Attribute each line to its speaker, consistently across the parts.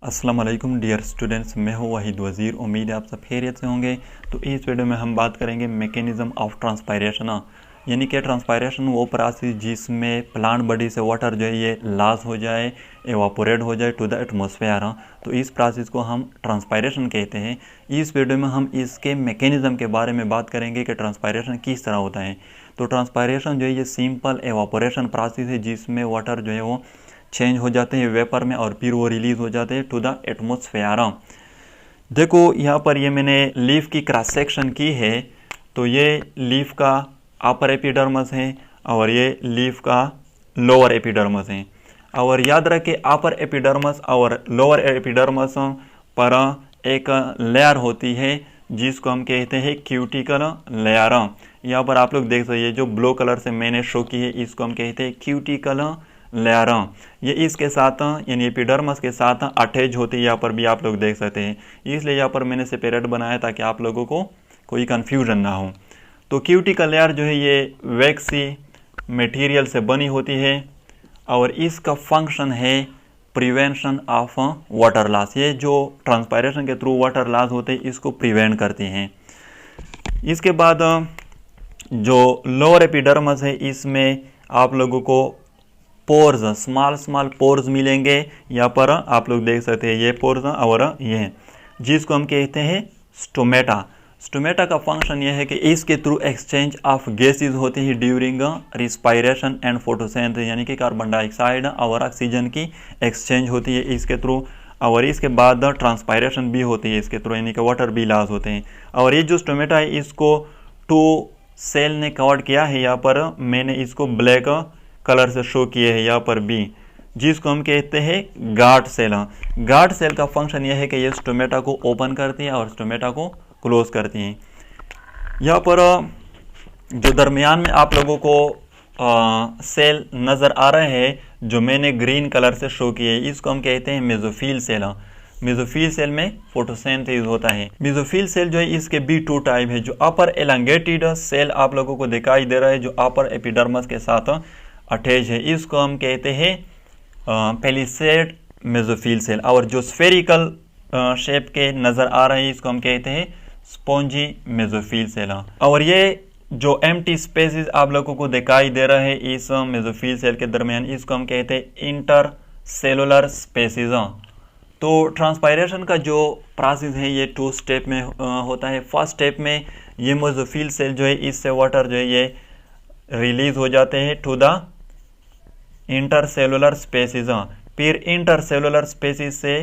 Speaker 1: अस्सलाम वालेकुम dear students, मैं हूं वहीद वज़ीर। उम्मीद है आप सब खैरियत से होंगे। तो इस वीडियो में हम बात करेंगे मैकेनिज़्म ऑफ ट्रांसपायरेशन, यानी कि ट्रांसपायरेशन वो प्रोसेस जिसमें प्लांट बॉडी से वाटर जो है ये लॉस हो जाए, एवापोरेट हो जाए टू द एटमॉस्फेयर। तो इस प्रोसेस को हम ट्रांसपायरेशन कहते हैं। इस वीडियो में हम इसके मैकेनिज़्म के बारे में बात करेंगे कि ट्रांसपायरेशन किस तरह होता है। तो ट्रांसपायरेशन जो है ये सिंपल एवापोरेशन प्रोसेस है जिसमें वाटर जो है वो चेंज हो जाते हैं वेपर में और फिर वो रिलीज़ हो जाते हैं टू द एटमॉस्फेयर। देखो यहाँ पर ये मैंने लीफ की क्रॉस सेक्शन की है। तो ये लीफ का अपर एपिडर्मस है और ये लीफ का लोअर एपिडर्मस है। और याद रखें अपर एपिडर्मस और लोअर एपिडर्मस पर एक लेयर होती है जिसको हम कहते हैं क्यूटिकल लेयर। यहाँ पर आप लोग देख सकते हैं जो ब्लू कलर से मैंने शो की है इसको हम कहते हैं क्यूटिकल लेयर। ये इसके साथ यानी एपिडर्मस के साथ अटैच होती है, यहाँ पर भी आप लोग देख सकते हैं। इसलिए यहाँ पर मैंने सेपरेट बनाया ताकि आप लोगों को कोई कंफ्यूजन ना हो। तो क्यूटिकल लेयर जो है ये वैक्सी मटेरियल से बनी होती है और इसका फंक्शन है प्रिवेंशन ऑफ वाटर लॉस। ये जो ट्रांसपायरेशन के थ्रू वाटर लॉस होते हैं इसको प्रिवेंट करती हैं। इसके बाद जो लोअर एपिडर्मस है इसमें आप लोगों को पोर्स, स्मॉल पोर्स मिलेंगे। यहाँ पर आप लोग देख सकते हैं ये पोर्स और ये जिसको हम कहते हैं स्टोमेटा। स्टोमेटा का फंक्शन यह है कि इसके थ्रू एक्सचेंज ऑफ गैसेस होती है ड्यूरिंग रिस्पायरेशन एंड फोटोसिंथेसिस, यानी कि कार्बन डाइऑक्साइड और ऑक्सीजन की एक्सचेंज होती है इसके थ्रू। और इसके बाद ट्रांसपायरेशन भी होती है इसके थ्रू, यानी कि वाटर भी लॉस होते हैं। और ये जो स्टोमेटा है इसको 2 सेल ने कवर किया है। यहाँ पर मैंने इसको ब्लैक कलर से शो किए हैं यहाँ पर भी, जिसको हम कहते हैं गार्ड सेल। गार्ड सेल का फंक्शन यह है कि ये स्टोमेटा को ओपन करती है और स्टोमेटा को क्लोज करती हैं। यहाँ पर जो दरमियान में आप लोगों को सेल नज़र आ रहे हैं जो मैंने ग्रीन कलर से शो किए, इसको हम कहते हैं मेसोफिल सेल। मेसोफिल सेल में फोटोसिंथेसिस होता है। मेसोफिल सेल जो है इसके भी 2 टाइप है। जो अपर एलांगेटेड सेल आप लोगों को दिखाई दे रहा है जो अपर एपिडर्मस के साथ अटैच है, इसको हम कहते हैं पेलिसेड मेसोफिल सेल। और जो स्फेरिकल शेप के नज़र आ रहे हैं इसको हम कहते हैं स्पॉन्जी मेसोफिल सेल। और ये जो एम्प्टी स्पेसेस आप लोगों को दिखाई दे रहे हैं इस मेसोफिल सेल के दरमियान इसको हम कहते हैं इंटर सेलुलर स्पेसेस। तो ट्रांसपायरेशन का जो प्रोसेस है ये 2 स्टेप में होता है। फर्स्ट स्टेप में ये मेसोफिल सेल जो है इससे वाटर जो है ये रिलीज हो जाते हैं टू द इंटरसेलुलर स्पेसिस। फिर इंटरसेलुलर स्पेसिस से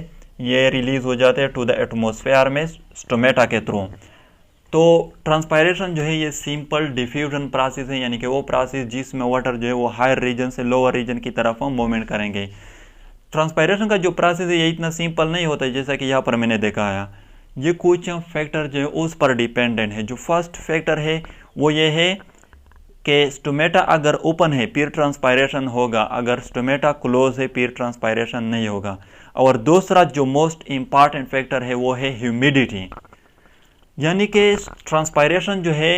Speaker 1: ये रिलीज हो जाते हैं टू द एटमॉस्फेयर में स्टोमेटा के थ्रू। तो ट्रांसपायरेशन जो है ये सिंपल डिफ्यूजन प्रोसेस है, यानी कि वो प्रोसेस जिसमें वाटर जो है वो हायर रीजन से लोअर रीजन की तरफ मूवमेंट करेंगे। ट्रांसपायरेशन का जो प्रोसेस है ये इतना सिंपल नहीं होता है जैसा कि यहाँ पर मैंने दिखाया। ये कुछ फैक्टर जो है उस पर डिपेंडेंट है। जो फर्स्ट फैक्टर है वो ये है कि स्टोमेटा अगर ओपन है फिर ट्रांसपायरेशन होगा, अगर स्टोमेटा क्लोज है फिर ट्रांसपायरेशन नहीं होगा। और दूसरा जो मोस्ट इम्पॉर्टेंट फैक्टर है वो है ह्यूमिडिटी, यानी कि ट्रांसपायरेशन जो है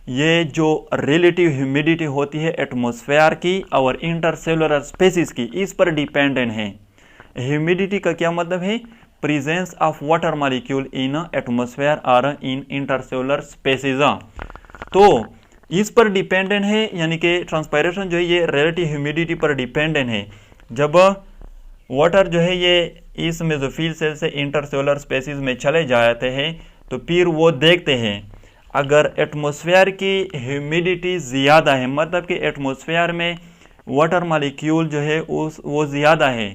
Speaker 1: ये जो रिलेटिव ह्यूमिडिटी होती है एटमॉस्फेयर की और इंटरसेलुलर स्पेसिस की, इस पर डिपेंडेंट है। ह्यूमिडिटी का क्या मतलब है? Presence of water molecule in atmosphere और इन इंटरसेलुलर स्पेसिस। तो इस पर डिपेंडेंट है, यानी कि ट्रांसपायरेशन जो है ये रिलेटिव ह्यूमिडिटी पर डिपेंडेंट है। जब वाटर जो है ये इस मेसोफिल सेल से इंटरसेलुलर स्पेसिस में चले जाते हैं तो फिर वो देखते हैं अगर एटमॉस्फेयर की ह्यूमिडिटी ज़्यादा है, मतलब कि एटमॉस्फेयर में वाटर मॉलिक्यूल जो है वो ज़्यादा है,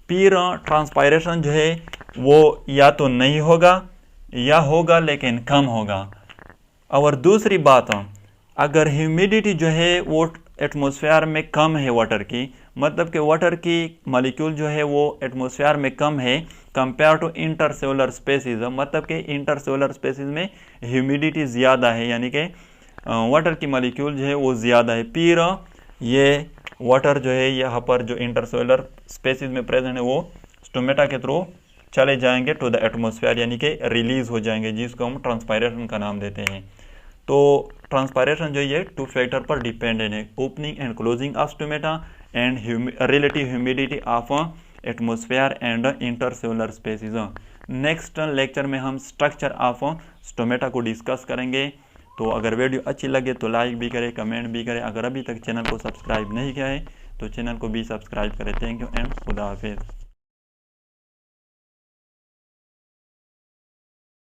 Speaker 1: फिर ट्रांसपायरेशन जो है वो या तो नहीं होगा या होगा लेकिन कम होगा। और दूसरी बात, अगर ह्यूमिडिटी जो है वो एटमॉस्फेयर में कम है वाटर की, मतलब कि वाटर की मॉलिक्यूल जो है वो एटमॉस्फेयर में कम है कंपेयर टू इंटरसेलुलर स्पेसिस, मतलब कि इंटरसेलुलर स्पेसिस में ह्यूमिडिटी ज़्यादा है, यानी कि वाटर की मॉलिक्यूल जो है वो ज़्यादा है। फिर ये वाटर जो है यहाँ पर जो इंटरसेलुलर स्पेसिस में प्रेजेंट है वो स्टोमेटा के थ्रू चले जाएंगे टू द एटमॉस्फेयर, यानी कि रिलीज हो जाएंगे, जिसको हम ट्रांसपायरेशन का नाम देते हैं। तो ट्रांसपायरेशन जो ये 2 फैक्टर पर डिपेंडेंट है, opening and closing of stomata and relative humidity of atmosphere and intercellular species. Next lecture में हम स्ट्रक्चर ऑफ स्टोमेटा को डिस्कस करेंगे। तो अगर वीडियो अच्छी लगे तो लाइक भी करें, कमेंट भी करें। अगर अभी तक चैनल को सब्सक्राइब नहीं किया है तो चैनल को भी सब्सक्राइब करें। थैंक यू एंड खुदा हाफिज़।